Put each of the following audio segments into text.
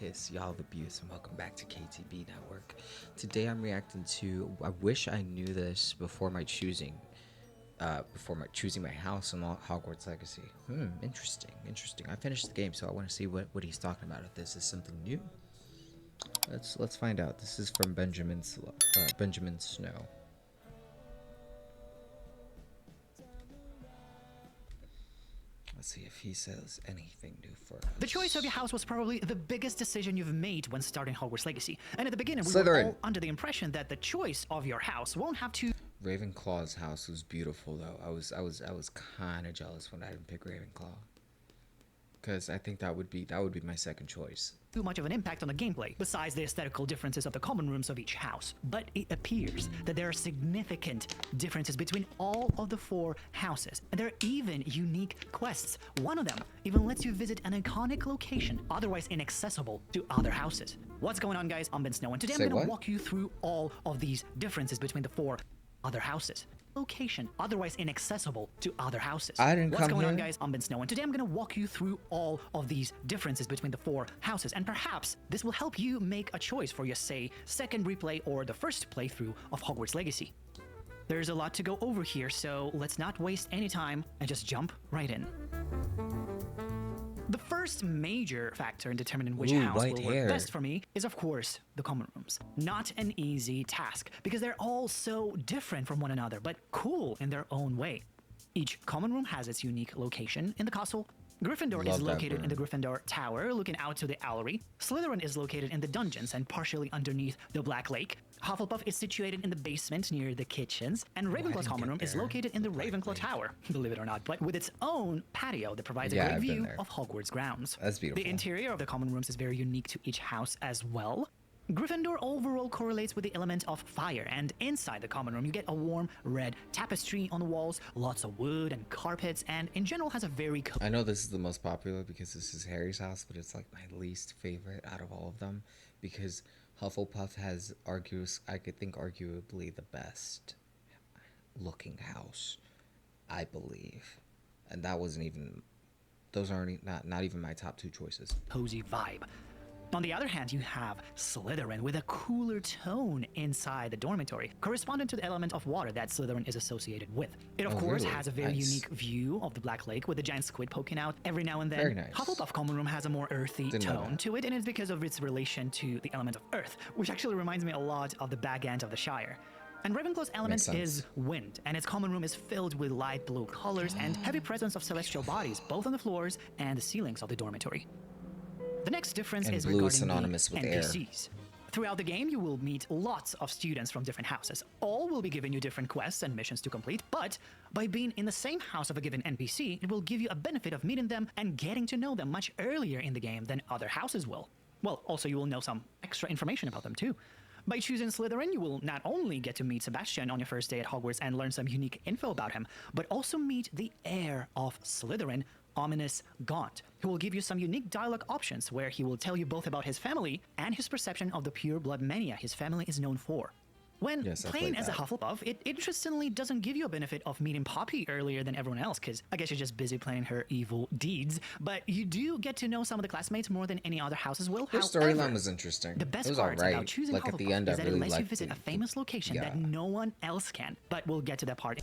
kiss y'all the abuse, and welcome back to KTB Network. Today I'm reacting to I wish I knew this before my choosing my house in Hogwarts Legacy. Interesting. I finished the game, so I want to see what he's talking about. If this is something new, let's find out. This is from Benjamin Snow. Let's see if he says anything new for us. The choice of your house was probably the biggest decision you've made when starting Hogwarts Legacy. And at the beginning, we were all under the impression that the choice of your house won't have to... Ravenclaw's house was beautiful, though. I was kind of jealous when I didn't pick Ravenclaw, because I think that would be my second choice. Too much of an impact on the gameplay, besides the aesthetical differences of the common rooms of each house. But it appears that there are significant differences between all of the 4 houses, and there are even unique quests. One of them even lets you visit an iconic location, otherwise inaccessible to other houses. What's going on, guys? I'm Ben Snow, and today I'm going to walk you through all of these differences between the 4 other houses. Location otherwise inaccessible to other houses. What's going on, guys? I'm Ben Snow, and today I'm going to walk you through all of these differences between the 4 houses, and perhaps this will help you make a choice for your, say, second replay or the first playthrough of Hogwarts Legacy. There's a lot to go over here, so let's not waste any time and just jump right in. The first major factor in determining which house will work best for me is, of course, the common rooms. Not an easy task, because they're all so different from one another, but cool in their own way. Each common room has its unique location in the castle. Gryffindor is located in the Gryffindor Tower, looking out to the Owlery. Slytherin is located in the dungeons and partially underneath the Black Lake. Hufflepuff is situated in the basement near the kitchens, and Ravenclaw's common room is located in the Ravenclaw Tower, believe it or not, but with its own patio that provides a great view of Hogwarts grounds. That's beautiful. The interior of the common rooms is very unique to each house as well. Gryffindor overall correlates with the element of fire, and inside the common room you get a warm red tapestry on the walls, lots of wood and carpets, and in general has a very I know this is the most popular because this is Harry's house, but it's like my least favorite out of all of them, because Hufflepuff has arguably the best looking house, I believe, and that wasn't even, those aren't not even my top 2 choices. Cozy vibe. On the other hand, you have Slytherin with a cooler tone inside the dormitory, corresponding to the element of water that Slytherin is associated with. It, of course, has a very unique view of the Black Lake with a giant squid poking out every now and then. Very nice. Hufflepuff common room has a more earthy tone to it, and it's because of its relation to the element of earth, which actually reminds me a lot of the Bag End of the Shire. And Ravenclaw's element is wind, and its common room is filled with light blue colors and heavy presence of celestial bodies, both on the floors and the ceilings of the dormitory. The next difference is regarding the NPCs. Throughout the game, you will meet lots of students from different houses. All will be giving you different quests and missions to complete, but by being in the same house of a given NPC, it will give you a benefit of meeting them and getting to know them much earlier in the game than other houses will. Well, also you will know some extra information about them too. By choosing Slytherin, you will not only get to meet Sebastian on your first day at Hogwarts and learn some unique info about him, but also meet the heir of Slytherin, Ominous Gaunt, who will give you some unique dialogue options where he will tell you both about his family and his perception of the pure blood mania his family is known for. When playing as a Hufflepuff, it interestingly doesn't give you a benefit of meeting Poppy earlier than everyone else, because I guess you're just busy planning her evil deeds, but you do get to know some of the classmates more than any other houses will. Her storyline was interesting. The best part about choosing Hufflepuff at the end, is that it lets you visit a famous location that no one else can, but we'll get to that part.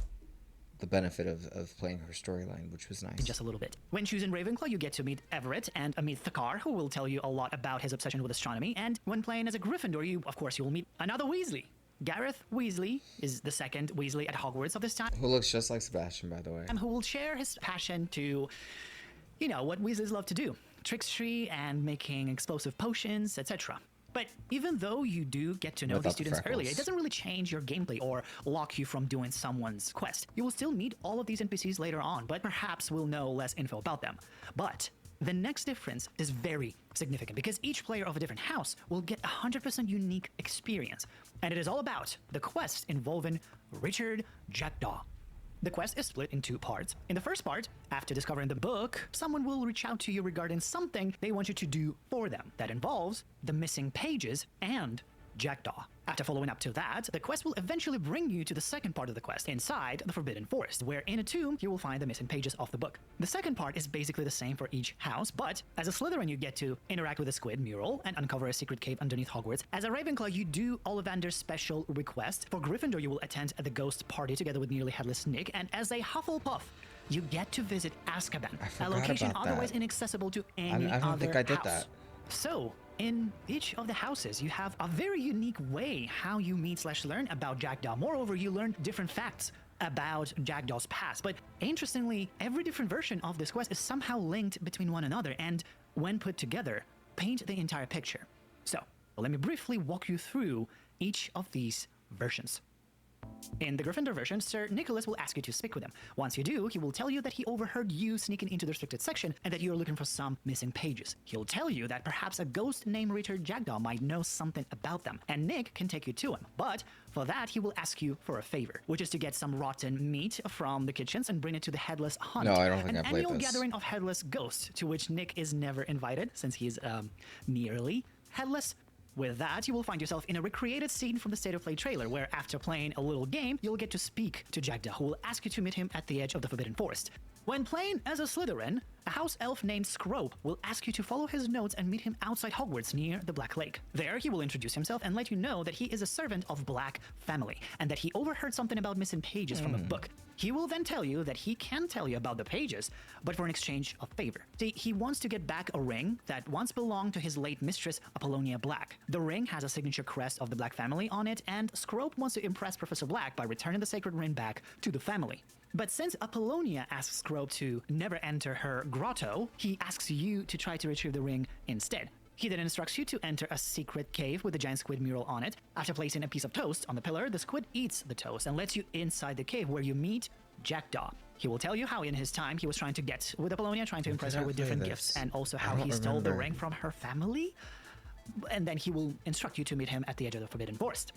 The benefit of playing her storyline, which was nice. In just a little bit. When choosing Ravenclaw, you get to meet Everett and meet Thakar, who will tell you a lot about his obsession with astronomy. And when playing as a Gryffindor, you will meet another Weasley. Gareth Weasley is the second Weasley at Hogwarts of this time. Who looks just like Sebastian, by the way. And who will share his passion to, you know, what Weasleys love to do. Trickstery and making explosive potions, etc. But even though you do get to know these students earlier, it doesn't really change your gameplay or lock you from doing someone's quest. You will still meet all of these NPCs later on, but perhaps we'll know less info about them. But the next difference is very significant because each player of a different house will get a 100% unique experience. And it is all about the quest involving Richard Jackdaw. The quest is split in 2 parts. In the first part, after discovering the book, someone will reach out to you regarding something they want you to do for them. That involves the missing pages and Jackdaw. After following up to that, the quest will eventually bring you to the second part of the quest, inside the Forbidden Forest, where in a tomb you will find the missing pages of the book. The second part is basically the same for each house, but as a Slytherin you get to interact with the squid mural and uncover a secret cave underneath Hogwarts. As a Ravenclaw you do Ollivander's special request. For Gryffindor you will attend the ghost party together with nearly headless Nick, and as a Hufflepuff you get to visit Azkaban, a location otherwise inaccessible to any other house. I don't think I did that. So, in each of the houses, you have a very unique way how you meet/learn about Jackdaw. Moreover, you learn different facts about Jackdaw's past. But interestingly, every different version of this quest is somehow linked between one another, and when put together, paint the entire picture. So, let me briefly walk you through each of these versions. In the Gryffindor version, Sir Nicholas will ask you to speak with him. Once you do, he will tell you that he overheard you sneaking into the restricted section and that you are looking for some missing pages. He'll tell you that perhaps a ghost named Richard Jackdaw might know something about them, and Nick can take you to him. But for that, he will ask you for a favor, which is to get some rotten meat from the kitchens and bring it to the Headless Hunt. No, I don't think I've played this. An annual gathering of headless ghosts, to which Nick is never invited, since he's nearly headless. With that, you will find yourself in a recreated scene from the State of Play trailer, where after playing a little game, you'll get to speak to Jackdaw, who will ask you to meet him at the edge of the Forbidden Forest. When playing as a Slytherin, a house elf named Scrope will ask you to follow his notes and meet him outside Hogwarts near the Black Lake. There, he will introduce himself and let you know that he is a servant of Black family, and that he overheard something about missing pages from a book. He will then tell you that he can tell you about the pages, but for an exchange of favor. See, he wants to get back a ring that once belonged to his late mistress, Apollonia Black. The ring has a signature crest of the Black family on it, and Scrope wants to impress Professor Black by returning the sacred ring back to the family. But since Apollonia asks Scrope to never enter her grotto, he asks you to try to retrieve the ring instead. He then instructs you to enter a secret cave with a giant squid mural on it. After placing a piece of toast on the pillar, the squid eats the toast and lets you inside the cave, where you meet Jackdaw. He will tell you how in his time he was trying to get with Apollonia, trying to impress her with different gifts, and also how he stole the ring from her family. And then he will instruct you to meet him at the edge of the Forbidden Forest.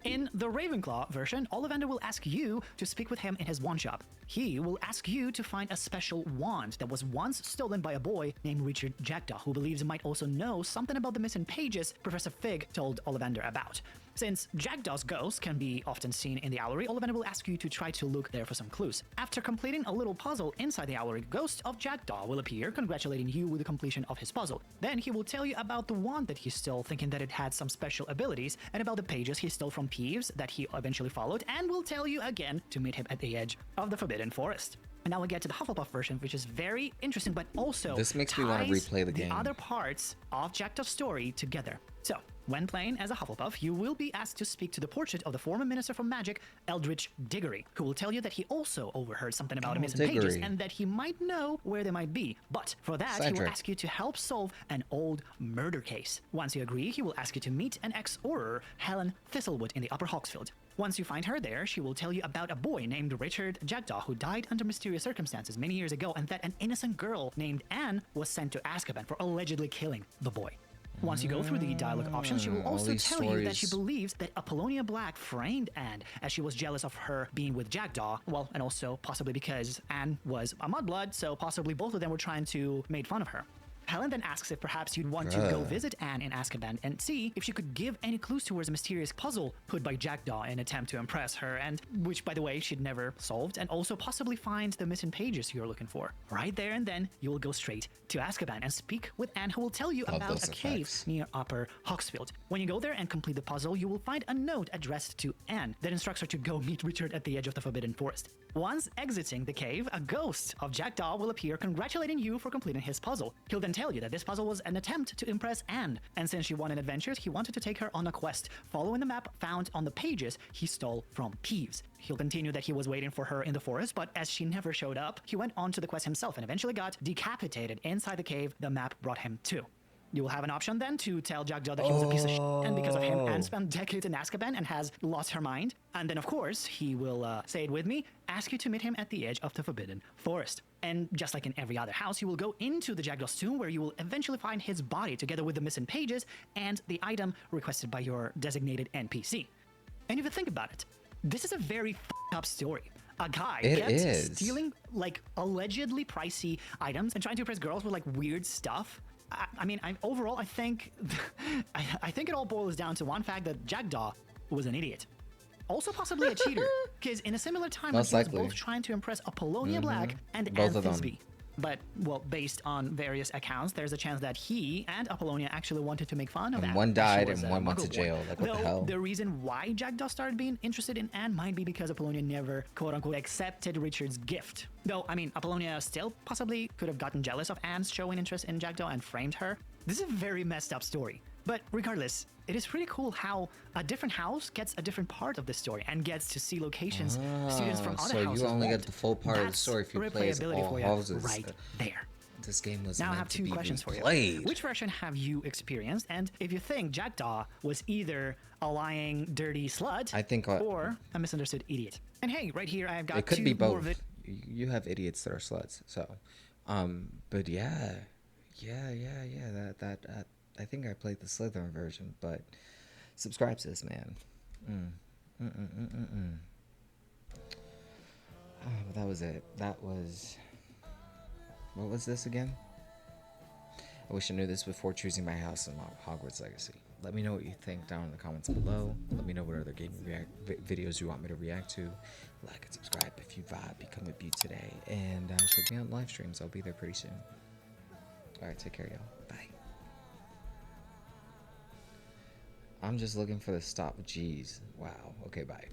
In the Ravenclaw version, Ollivander will ask you to speak with him in his wand shop. He will ask you to find a special wand that was once stolen by a boy named Richard Jackdaw, who believes might also know something about the missing pages Professor Fig told Ollivander about. Since Jackdaw's ghost can be often seen in the Owlery, Ollivander will ask you to try to look there for some clues. After completing a little puzzle inside the Owlery, Ghost of Jackdaw will appear, congratulating you with the completion of his puzzle. Then he will tell you about the wand that he stole, thinking that it had some special abilities, and about the pages he stole from Peeves that he eventually followed, and will tell you again to meet him at the edge of the Forbidden Forest. And now we get to the Hufflepuff version, which is very interesting, but also this makes me want to replay the game. The other parts of Jackdaw's story together. So, when playing as a Hufflepuff, you will be asked to speak to the portrait of the former Minister for Magic, Eldritch Diggory, who will tell you that he also overheard something about missing pages and that he might know where they might be. But for that, he will ask you to help solve an old murder case. Once you agree, he will ask you to meet an ex-Auror, Helen Thistlewood, in the Upper Hawksfield. Once you find her there, she will tell you about a boy named Richard Jackdaw who died under mysterious circumstances many years ago, and that an innocent girl named Anne was sent to Azkaban for allegedly killing the boy. Once you go through the dialogue options, she will also tell you that she believes that Apollonia Black framed Anne as she was jealous of her being with Jackdaw. Well, and also possibly because Anne was a mudblood, so possibly both of them were trying to make fun of her. Helen then asks if perhaps you'd want to go visit Anne in Azkaban and see if she could give any clues towards a mysterious puzzle put by Jackdaw in an attempt to impress her, and which, by the way, she'd never solved, and also possibly find the missing pages you're looking for. Right there and then, you will go straight to Azkaban and speak with Anne, who will tell you about a cave near Upper Hawksfield. When you go there and complete the puzzle, you will find a note addressed to Anne that instructs her to go meet Richard at the edge of the Forbidden Forest. Once exiting the cave, a ghost of Jackdaw will appear, congratulating you for completing his puzzle. He'll then tell you that this puzzle was an attempt to impress Anne, and since she wanted adventures, he wanted to take her on a quest, following the map found on the pages he stole from Peeves. He'll continue that he was waiting for her in the forest, but as she never showed up, he went on to the quest himself and eventually got decapitated inside the cave the map brought him to. You will have an option then to tell Jackdaw that he was a piece of shit, and because of him, Anne spent decades in Azkaban and has lost her mind. And then, of course, he will, say it with me, ask you to meet him at the edge of the Forbidden Forest. And just like in every other house, you will go into the Jackdaw's tomb, where you will eventually find his body together with the missing pages and the item requested by your designated NPC. And if you think about it, this is a very f***ed up story. A guy kept stealing, like, allegedly pricey items and trying to impress girls with, like, weird stuff. I mean, overall, I think, I think it all boils down to one fact that Jackdaw was an idiot. Also possibly a cheater, because in a similar time when he was both trying to impress Apollonia Black and Anne Thisbe. But, well, based on various accounts, there's a chance that he and Apollonia actually wanted to make fun of Anne. One died and one went to jail. Like, what the hell? The reason why Jackdaw started being interested in Anne might be because Apollonia never, quote-unquote, accepted Richard's gift. Though, I mean, Apollonia still possibly could have gotten jealous of Anne's showing interest in Jackdaw and framed her. This is a very messed up story. But regardless, it is pretty cool how a different house gets a different part of the story and gets to see locations students from other houses. So you only get the full part of the story if you play as all houses. Right there. This game was now I have 2 questions for you. Which version have you experienced? And if you think Jackdaw was either a lying, dirty slut, I think, or a misunderstood idiot. And hey, right here I've got 2 it could be both. You have idiots that are sluts. So, but yeah, that I think I played the Slytherin version, but subscribe to this, man. Oh, but that was it. That was... What was this again? I wish I knew this before choosing my house in Hogwarts Legacy. Let me know what you think down in the comments below. Let me know what other gaming videos you want me to react to. Like and subscribe if you vibe. Become a beaut today. And check me out on live streams. I'll be there pretty soon. Alright, take care, y'all. Bye. I'm just looking for the stop G's. Wow. Okay, bye.